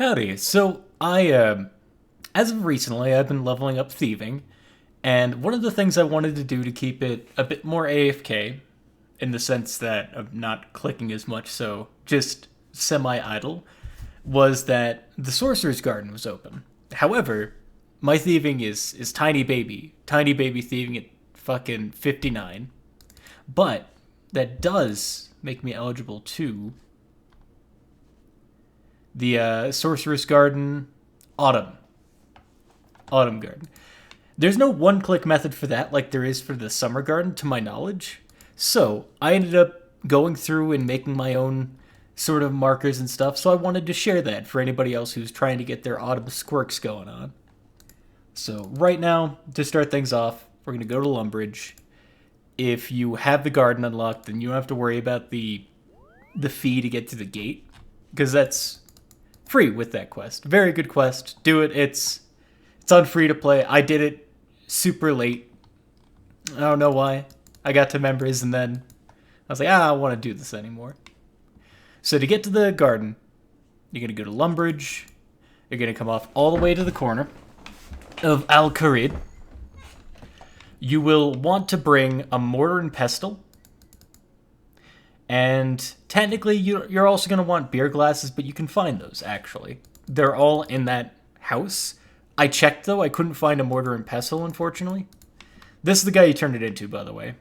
Howdy. So as of recently, I've been leveling up thieving, and one of the things I wanted to do to keep it a bit more AFK, in the sense that of not clicking as much, so just semi-idle, was that the Sorcerer's Garden was open. However, my thieving is tiny baby thieving at fucking 59, but that does make me eligible to the Sorceress Garden Autumn. Autumn Garden. There's no one-click method for that like there is for the Summer Garden, to my knowledge. So I ended up going through and making my own sort of markers and stuff, so I wanted to share that for anybody else who's trying to get their autumn squirks going on. So right now, to start things off, we're going to go to Lumbridge. If you have the garden unlocked, then you don't have to worry about the fee to get to the gate, because that's free with that quest. Very good quest. Do it. It's on free to play. I did it super late. I don't know why. I got to members and then I was like, I don't want to do this anymore. So to get to the garden, you're going to go to Lumbridge. You're going to come off all the way to the corner of Al-Kharid. You will want to bring a mortar and pestle. And technically, you're also going to want beer glasses, but you can find those, actually. They're all in that house. I checked, though. I couldn't find a mortar and pestle, unfortunately. This is the guy you turned it into, by the way.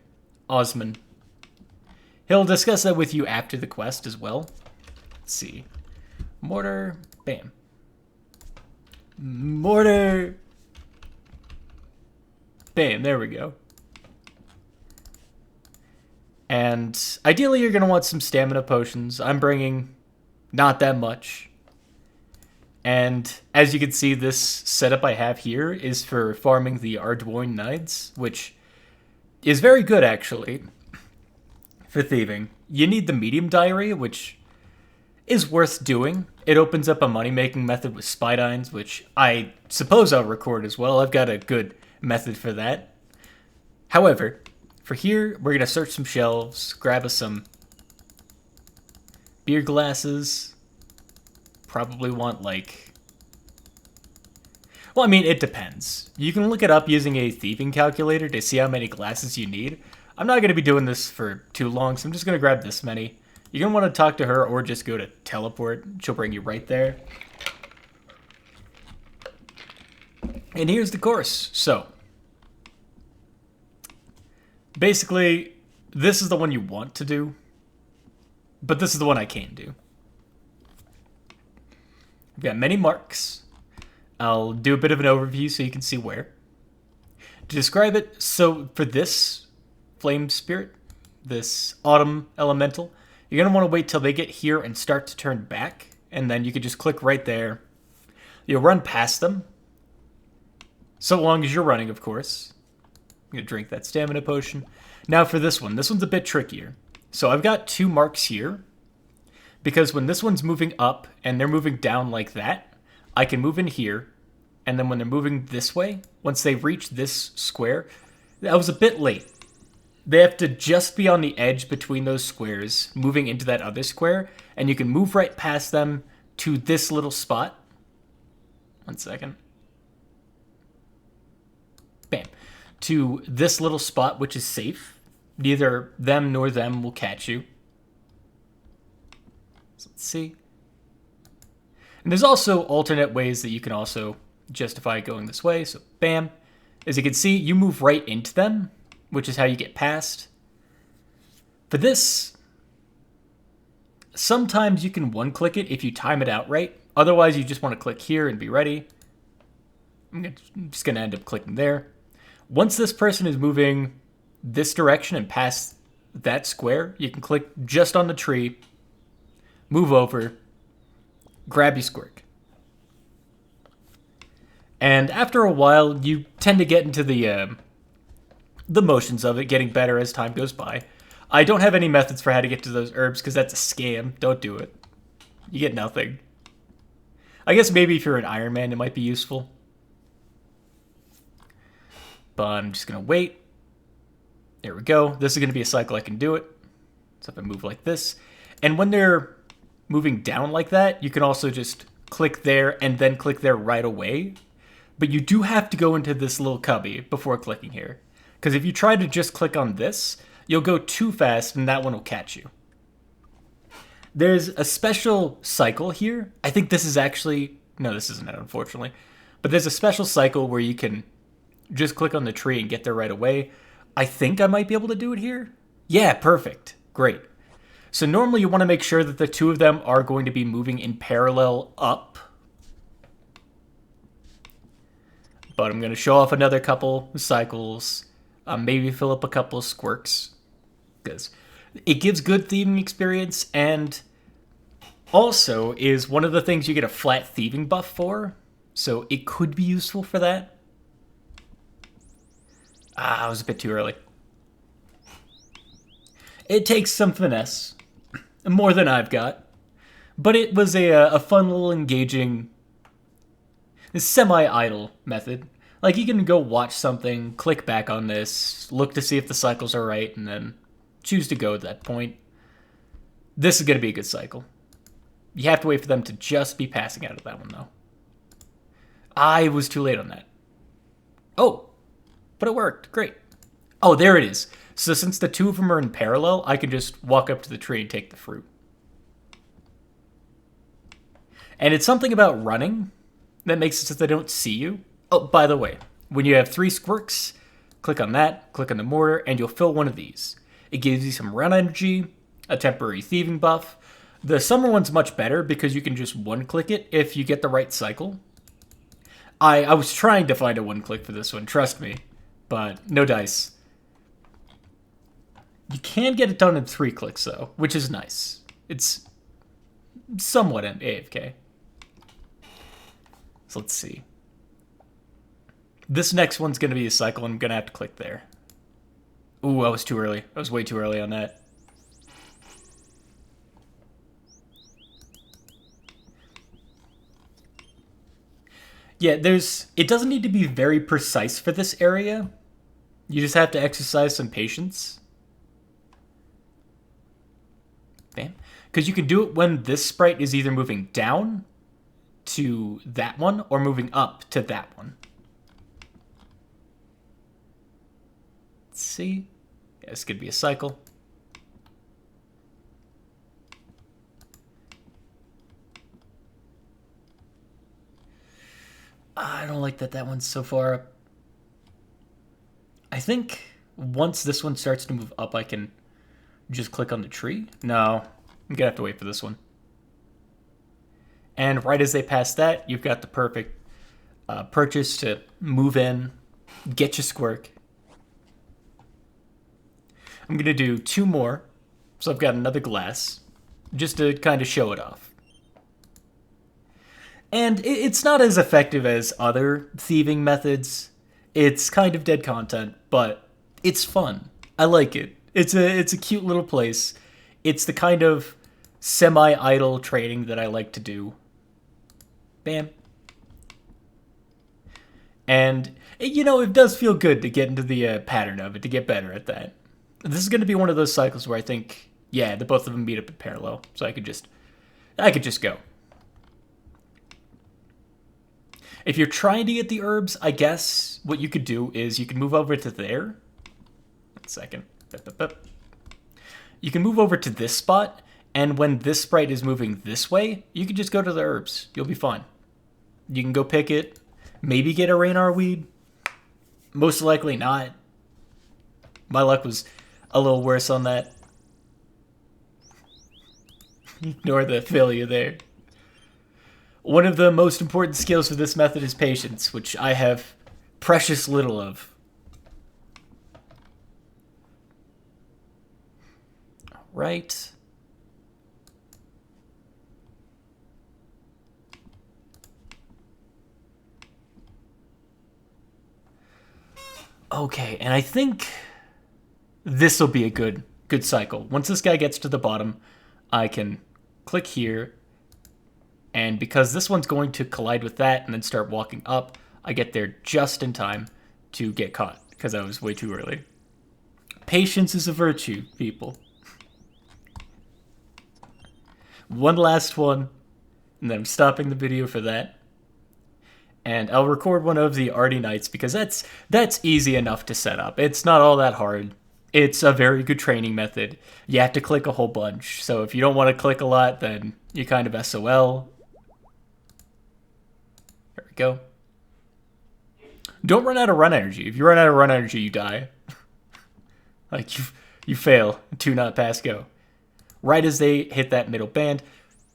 Osman. He'll discuss that with you after the quest as well. Let's see. Mortar. Bam. Mortar. Bam. There we go. And ideally, you're going to want some stamina potions. I'm bringing not that much. And as you can see, this setup I have here is for farming the Ardougne Knights, which is very good, actually, for thieving. You need the medium diary, which is worth doing. It opens up a money-making method with Spydines, which I suppose I'll record as well. I've got a good method for that. However, for here, we're going to search some shelves, grab us some beer glasses. Probably want, like... Well, I mean, it depends. You can look it up using a thieving calculator to see how many glasses you need. I'm not going to be doing this for too long, so I'm just going to grab this many. You're going to want to talk to her or just go to teleport. She'll bring you right there. And here's the course. So, basically, this is the one you want to do, but this is the one I can do. I've got many marks. I'll do a bit of an overview so you can see where. To describe it, so for this flame spirit, this autumn elemental, you're going to want to wait till they get here and start to turn back, and then you can just click right there. You'll run past them, so long as you're running, of course. I'm going to drink that stamina potion. Now for this one's a bit trickier. So I've got two marks here, because when this one's moving up and they're moving down like that, I can move in here, and then when they're moving this way, once they reach this square, that was a bit late. They have to just be on the edge between those squares, moving into that other square, and you can move right past them to this little spot. 1 second. Bam. To this little spot, which is safe. Neither them nor them will catch you. So let's see. And there's also alternate ways that you can also justify going this way. So bam. As you can see, you move right into them, which is how you get past. For this, sometimes you can one-click it if you time it out right. Otherwise, you just want to click here and be ready. I'm just going to end up clicking there. Once this person is moving this direction and past that square, you can click just on the tree, move over, grab your squirt. And after a while, you tend to get into the motions of it, getting better as time goes by. I don't have any methods for how to get to those herbs, because that's a scam. Don't do it. You get nothing. I guess maybe if you're an Iron Man, it might be useful. But I'm just going to wait. There we go. This is going to be a cycle I can do it. So if I move like this. And when they're moving down like that, you can also just click there and then click there right away. But you do have to go into this little cubby before clicking here. Because if you try to just click on this, you'll go too fast and that one will catch you. There's a special cycle here. I think this is actually... No, this isn't it, unfortunately. But there's a special cycle where you can just click on the tree and get there right away. I think I might be able to do it here. Yeah, perfect. Great. So normally you want to make sure that the two of them are going to be moving in parallel up. But I'm going to show off another couple cycles. Maybe fill up a couple of squirks. Because it gives good thieving experience, and also is one of the things you get a flat thieving buff for. So it could be useful for that. I was a bit too early. It takes some finesse. More than I've got. But it was a fun little engaging semi-idle method. Like, you can go watch something, click back on this, look to see if the cycles are right, and then choose to go at that point. This is going to be a good cycle. You have to wait for them to just be passing out of that one, though. I was too late on that. Oh, but it worked. Great. Oh, there it is. So since the two of them are in parallel, I can just walk up to the tree and take the fruit. And it's something about running that makes it so they don't see you. Oh, by the way, when you have 3 squirks, click on that, click on the mortar, and you'll fill one of these. It gives you some run energy, a temporary thieving buff. The summer one's much better because you can just one-click it if you get the right cycle. I was trying to find a one-click for this one, trust me, but no dice. You can get it done in 3 clicks, though, which is nice. It's somewhat an AFK. So let's see. This next one's going to be a cycle, and I'm going to have to click there. Ooh, I was too early. I was way too early on that. Yeah, it doesn't need to be very precise for this area. You just have to exercise some patience. Bam. Because you can do it when this sprite is either moving down to that one or moving up to that one. Let's see. Yeah, this could be a cycle. I don't like that one's so far up. I think once this one starts to move up, I can just click on the tree. No, I'm gonna have to wait for this one. And right as they pass that, you've got the perfect purchase to move in, get your squirk. I'm gonna do 2 more, so I've got another glass, just to kind of show it off. And it's not as effective as other thieving methods. It's kind of dead content, but it's fun. I like it. It's a cute little place. It's the kind of semi-idle trading that I like to do. Bam. And, you know, it does feel good to get into the pattern of it, to get better at that. This is going to be one of those cycles where I think, yeah, the both of them meet up in parallel, so I could just go. If you're trying to get the herbs, I guess what you could do is you can move over to there. 1 second. You can move over to this spot, and when this sprite is moving this way, you can just go to the herbs. You'll be fine. You can go pick it. Maybe get a Raynar weed. Most likely not. My luck was a little worse on that. Ignore the failure there. One of the most important skills for this method is patience, which I have precious little of. All right. Okay, and I think this will be a good cycle. Once this guy gets to the bottom, I can click here. And because this one's going to collide with that and then start walking up, I get there just in time to get caught because I was way too early. Patience is a virtue, people. One last one. And then I'm stopping the video for that. And I'll record one of the Ardougne Knights because that's easy enough to set up. It's not all that hard. It's a very good training method. You have to click a whole bunch. So if you don't want to click a lot, then you kind of SOL. There we go. Don't run out of run energy. If you run out of run energy, you die. Like, you fail. 2 not pass go. Right as they hit that middle band,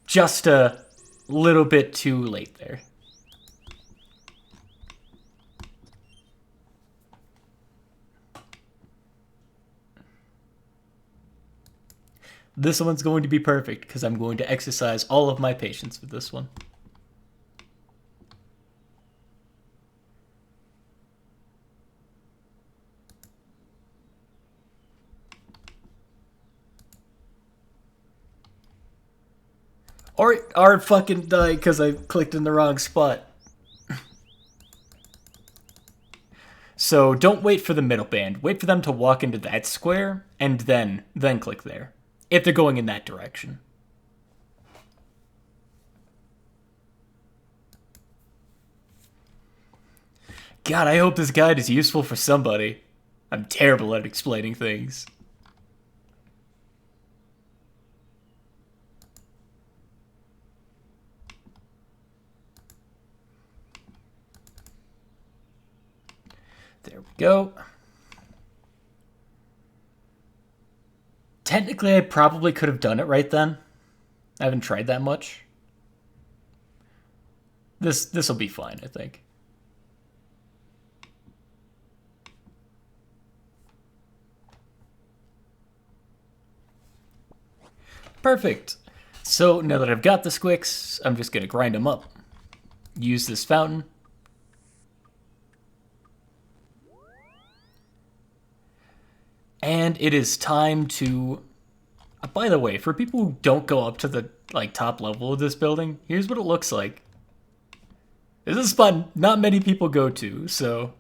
just a little bit too late there. This one's going to be perfect because I'm going to exercise all of my patience with this one. Or fucking die because I clicked in the wrong spot. So don't wait for the middle band. Wait for them to walk into that square and then click there. If they're going in that direction. God, I hope this guide is useful for somebody. I'm terrible at explaining things. There we go. Technically, I probably could have done it right then. I haven't tried that much. This'll be fine, I think. Perfect. So now that I've got the squicks, I'm just gonna grind them up. Use this fountain. And it is time to... By the way, for people who don't go up to the top level of this building, here's what it looks like. This is a spot not many people go to, so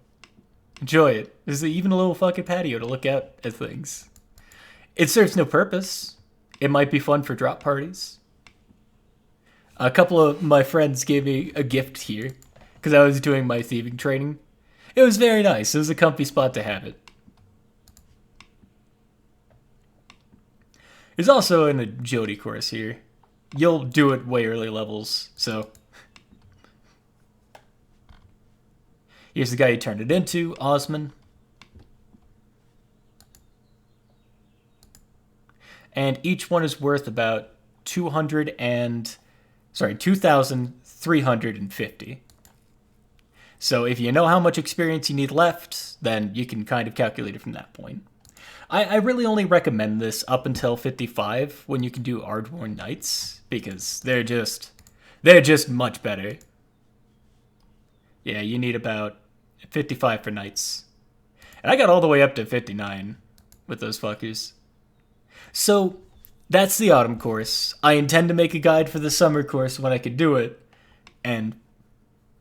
enjoy it. There's even a little fucking patio to look out at things. It serves no purpose. It might be fun for drop parties. A couple of my friends gave me a gift here because I was doing my thieving training. It was very nice. It was a comfy spot to have it. There's also an agility course here. You'll do it way early levels, so... Here's the guy you turned it into, Osman. And each one is worth about 2,350. So if you know how much experience you need left, then you can kind of calculate it from that point. I really only recommend this up until 55 when you can do Ardougne Knights because they're just much better. Yeah, you need about 55 for Knights. And I got all the way up to 59 with those fuckers. So that's the autumn course. I intend to make a guide for the summer course when I can do it. And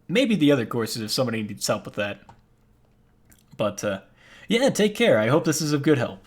maybe the other courses if somebody needs help with that. But yeah, take care. I hope this is of good help.